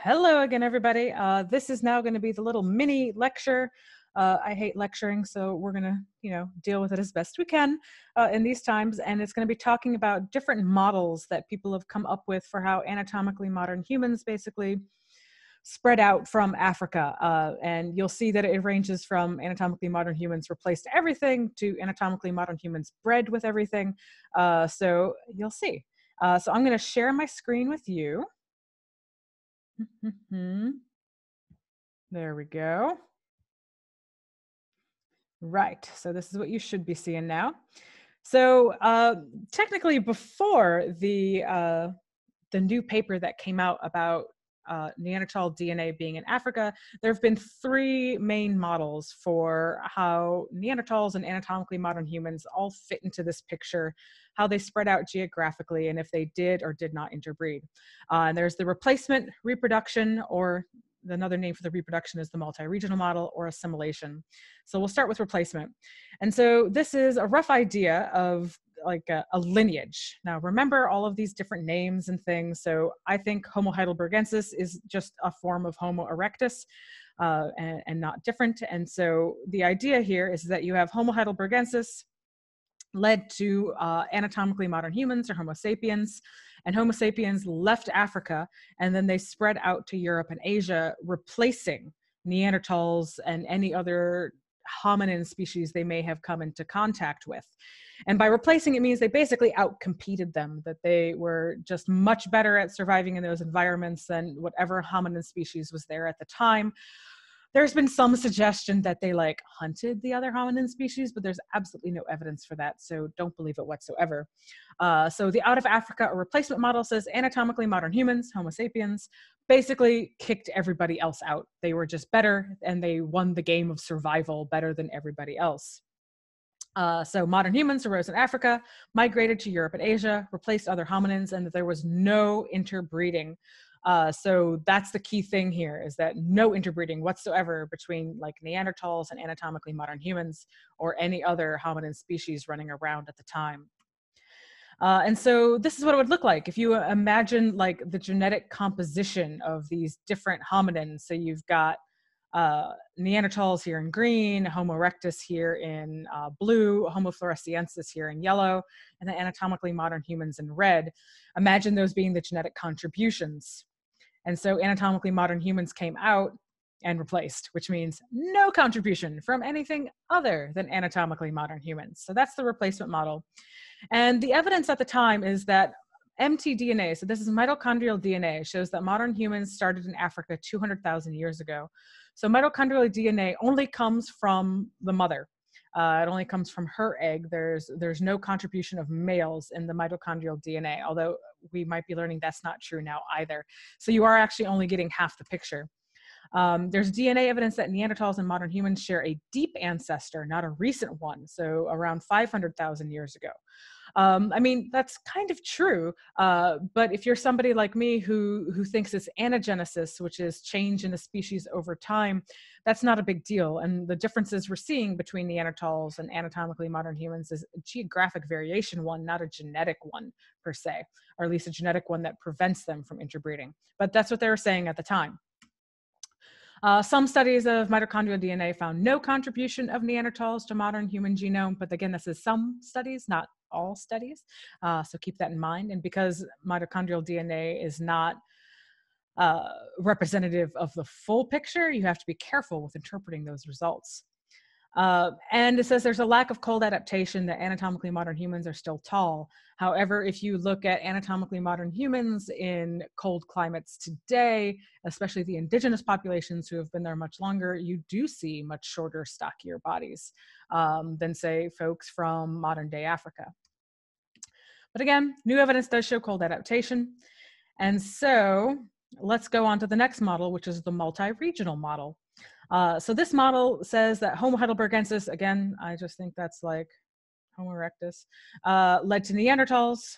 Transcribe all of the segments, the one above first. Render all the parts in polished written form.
Hello again, everybody. This is now going to be the little mini lecture. I hate lecturing, so we're going to, deal with it as best we can in these times. And it's going to be talking about different models that people have come up with for how anatomically modern humans basically spread out from Africa. And you'll see that it ranges from anatomically modern humans replaced everything to anatomically modern humans bred with everything. So you'll see. So I'm going to share my screen with you. There we go. Right, so this is what you should be seeing now. So technically before the new paper that came out about Neanderthal DNA being in Africa, there have been three main models for how Neanderthals and anatomically modern humans all fit into this picture, how they spread out geographically, and if they did or did not interbreed. And there's the replacement, reproduction, or another name for the reproduction is the multi-regional model, or assimilation. So we'll start with replacement. And so this is a rough idea of like a lineage. Now, remember all of these different names and things. So I think Homo heidelbergensis is just a form of Homo erectus and not different. And so the idea here is that you have Homo heidelbergensis led to anatomically modern humans, or Homo sapiens, and Homo sapiens left Africa, and then they spread out to Europe and Asia, replacing Neanderthals and any other hominin species they may have come into contact with. And by replacing, it means they basically outcompeted them, that they were just much better at surviving in those environments than whatever hominin species was there at the time. There's been some suggestion that they like hunted the other hominin species, but there's absolutely no evidence for that, so don't believe it whatsoever. So the out of Africa or replacement model says anatomically modern humans, Homo sapiens, basically kicked everybody else out. They were just better, and they won the game of survival better than everybody else. So modern humans arose in Africa, migrated to Europe and Asia, replaced other hominins, and there was no interbreeding. So that's the key thing here, is that no interbreeding whatsoever between like Neanderthals and anatomically modern humans or any other hominin species running around at the time. And so this is what it would look like if you imagine like the genetic composition of these different hominins. So you've got Neanderthals here in green, Homo erectus here in blue, Homo floresiensis here in yellow, and the anatomically modern humans in red. Imagine those being the genetic contributions. And so anatomically modern humans came out and replaced, which means no contribution from anything other than anatomically modern humans. So that's the replacement model. And the evidence at the time is that mtDNA, so this is mitochondrial DNA, shows that modern humans started in Africa 200,000 years ago. So mitochondrial DNA only comes from the mother. It only comes from her egg. There's no contribution of males in the mitochondrial DNA, although we might be learning that's not true now either. So you are actually only getting half the picture. There's DNA evidence that Neanderthals and modern humans share a deep ancestor, not a recent one, so around 500,000 years ago. I mean, that's kind of true, but if you're somebody like me who thinks it's anagenesis, which is change in a species over time, that's not a big deal. And the differences we're seeing between Neanderthals and anatomically modern humans is a geographic variation one, not a genetic one per se, or at least a genetic one that prevents them from interbreeding. But that's what they were saying at the time. Some studies of mitochondrial DNA found no contribution of Neanderthals to modern human genome, but again, this is some studies, not all studies. So keep that in mind. And because mitochondrial DNA is not representative of the full picture, you have to be careful with interpreting those results. And it says there's a lack of cold adaptation, that anatomically modern humans are still tall. However, if you look at anatomically modern humans in cold climates today, especially the indigenous populations who have been there much longer, you do see much shorter, stockier bodies than, say, folks from modern day Africa. But again, new evidence does show cold adaptation. And so let's go on to the next model, which is the multi-regional model. So this model says that Homo heidelbergensis, again, I just think that's like Homo erectus, led to Neanderthals,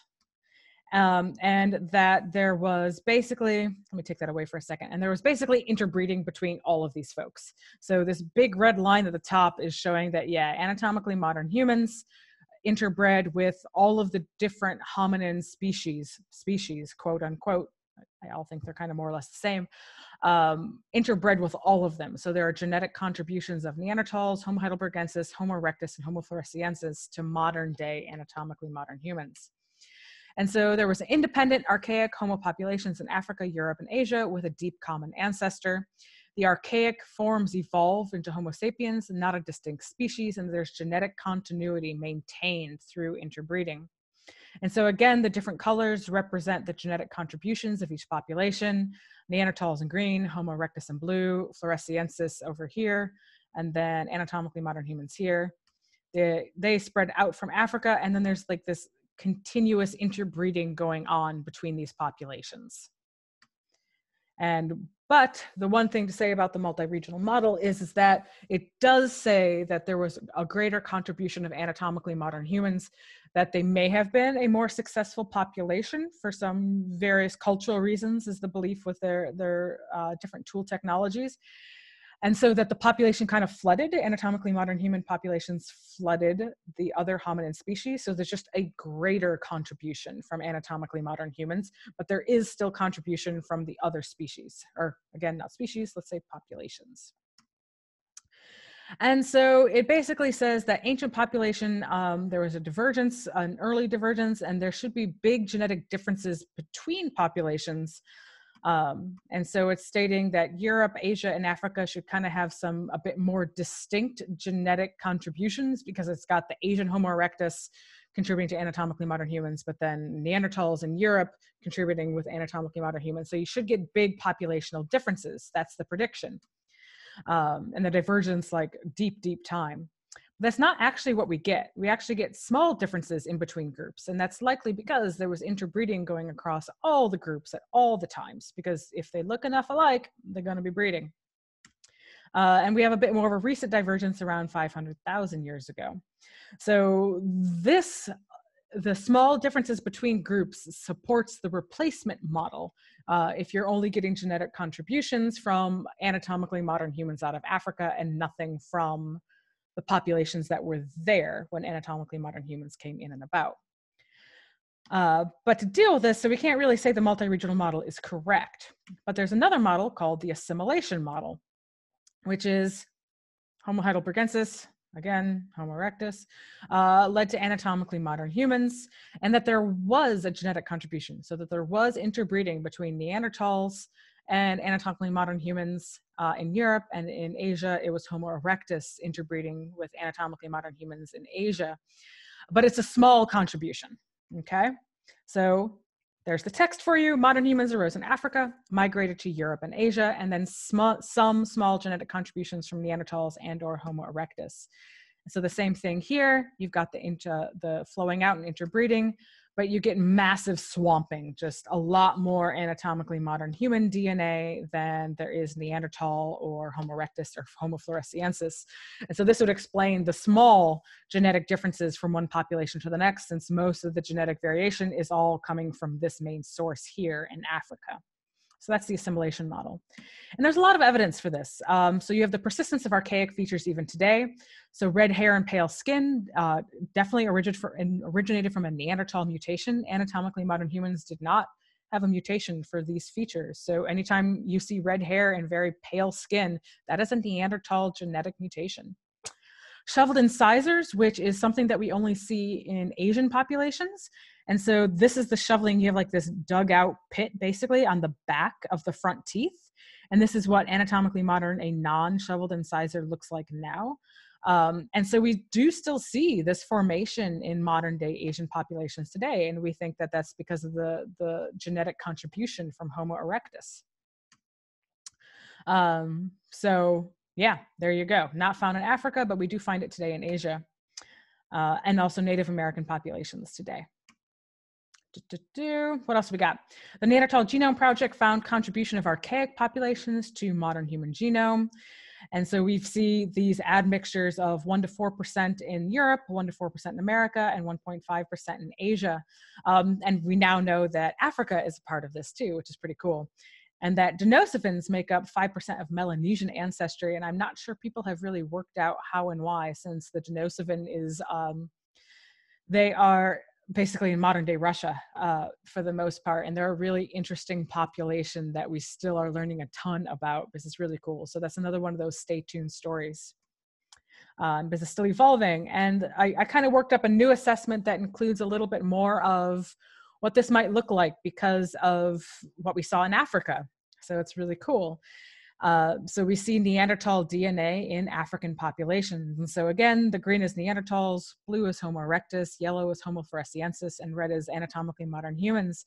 and that there was basically, let me take that away for a second, and there was basically interbreeding between all of these folks. So this big red line at the top is showing that, yeah, anatomically modern humans interbred with all of the different hominin species, quote unquote, I all think they're kind of more or less the same, interbred with all of them. So there are genetic contributions of Neanderthals, Homo heidelbergensis, Homo erectus, and Homo floresiensis to modern day anatomically modern humans. And so there was independent archaic Homo populations in Africa, Europe, and Asia with a deep common ancestor. The archaic forms evolved into Homo sapiens, not a distinct species, and there's genetic continuity maintained through interbreeding. And so again, the different colors represent the genetic contributions of each population. Neanderthals in green, Homo erectus in blue, floresiensis over here, and then anatomically modern humans here. They spread out from Africa, and then there's like this continuous interbreeding going on between these populations. But the one thing to say about the multi-regional model is that it does say that there was a greater contribution of anatomically modern humans, that they may have been a more successful population for some various cultural reasons, is the belief with their different tool technologies. And so that the population kind of flooded, anatomically modern human populations flooded the other hominin species. So there's just a greater contribution from anatomically modern humans, but there is still contribution from the other species, or again, not species, let's say populations. And so it basically says that ancient population, there was a divergence, an early divergence, and there should be big genetic differences between populations. And so it's stating that Europe, Asia, and Africa should kind of have a bit more distinct genetic contributions, because it's got the Asian Homo erectus contributing to anatomically modern humans, but then Neanderthals in Europe contributing with anatomically modern humans. So you should get big populational differences. That's the prediction. And the divergence, like deep, deep time. That's not actually what we get. We actually get small differences in between groups. And that's likely because there was interbreeding going across all the groups at all the times, because if they look enough alike, they're going to be breeding. And we have a bit more of a recent divergence around 500,000 years ago. So the small differences between groups supports the replacement model. If you're only getting genetic contributions from anatomically modern humans out of Africa and nothing from the populations that were there when anatomically modern humans came in and about. But to deal with this, so we can't really say the multi-regional model is correct, but there's another model called the assimilation model, which is Homo heidelbergensis, again, Homo erectus, led to anatomically modern humans, and that there was a genetic contribution, so that there was interbreeding between Neanderthals and anatomically modern humans in Europe, and in Asia, it was Homo erectus interbreeding with anatomically modern humans in Asia. But it's a small contribution, okay? So there's the text for you. Modern humans arose in Africa, migrated to Europe and Asia, and then some small genetic contributions from Neanderthals and or Homo erectus. So the same thing here, you've got the flowing out and interbreeding, but you get massive swamping, just a lot more anatomically modern human DNA than there is Neanderthal or Homo erectus or Homo floresiensis. And so this would explain the small genetic differences from one population to the next, since most of the genetic variation is all coming from this main source here in Africa. So that's the assimilation model. And there's a lot of evidence for this. So you have the persistence of archaic features even today. So red hair and pale skin definitely originated from a Neanderthal mutation. Anatomically modern humans did not have a mutation for these features. So anytime you see red hair and very pale skin, that is a Neanderthal genetic mutation. Shoveled incisors, which is something that we only see in Asian populations. And so this is the shoveling. You have like this dug out pit basically on the back of the front teeth. And this is what anatomically modern, a non-shoveled incisor looks like now. And so we do still see this formation in modern day Asian populations today. And we think that that's because of the genetic contribution from Homo erectus. So yeah, there you go. Not found in Africa, but we do find it today in Asia, and also Native American populations today. What else we got? The Neanderthal Genome Project found contribution of archaic populations to modern human genome. And so we see these admixtures of 1 to 4% in Europe, 1 to 4% in America, and 1.5% in Asia. And we now know that Africa is a part of this too, which is pretty cool. And that denosovans make up 5% of Melanesian ancestry. And I'm not sure people have really worked out how and why, since the denosovan is, they are basically in modern day Russia for the most part. And they're a really interesting population that we still are learning a ton about. This is really cool. So that's another one of those stay tuned stories. Because it's still evolving. And I kind of worked up a new assessment that includes a little bit more of what this might look like because of what we saw in Africa. So it's really cool. So we see Neanderthal DNA in African populations. And so again, the green is Neanderthals, blue is Homo erectus, yellow is Homo floresiensis, and red is anatomically modern humans.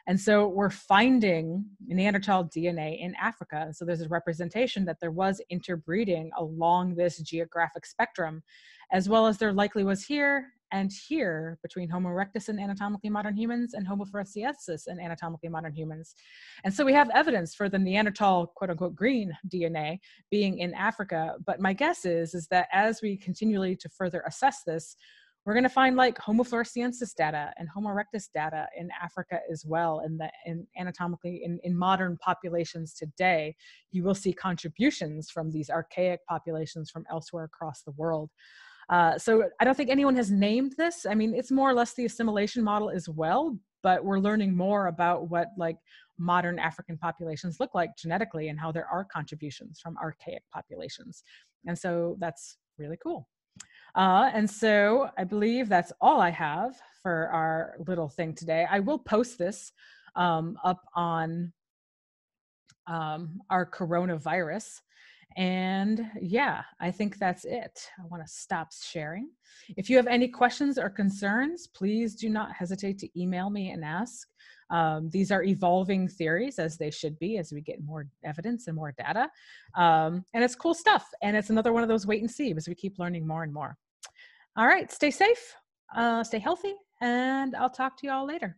And so we're finding Neanderthal DNA in Africa. So there's a representation that there was interbreeding along this geographic spectrum, as well as there likely was here and here between Homo erectus and anatomically modern humans and Homo floresiensis and anatomically modern humans. And so we have evidence for the Neanderthal quote unquote green DNA being in Africa. But my guess is that as we continually to further assess this, we're going to find like Homo floresiensis data and Homo erectus data in Africa as well. And in anatomically in modern populations today, you will see contributions from these archaic populations from elsewhere across the world. So I don't think anyone has named this. I mean, it's more or less the assimilation model as well, but we're learning more about what like modern African populations look like genetically and how there are contributions from archaic populations. And so that's really cool. And so I believe that's all I have for our little thing today. I will post this up on our coronavirus. And yeah, I think that's it. I want to stop sharing. If you have any questions or concerns, please do not hesitate to email me and ask. These are evolving theories, as they should be, as we get more evidence and more data. And it's cool stuff. And it's another one of those wait and see as we keep learning more and more. All right, stay safe, stay healthy, and I'll talk to you all later.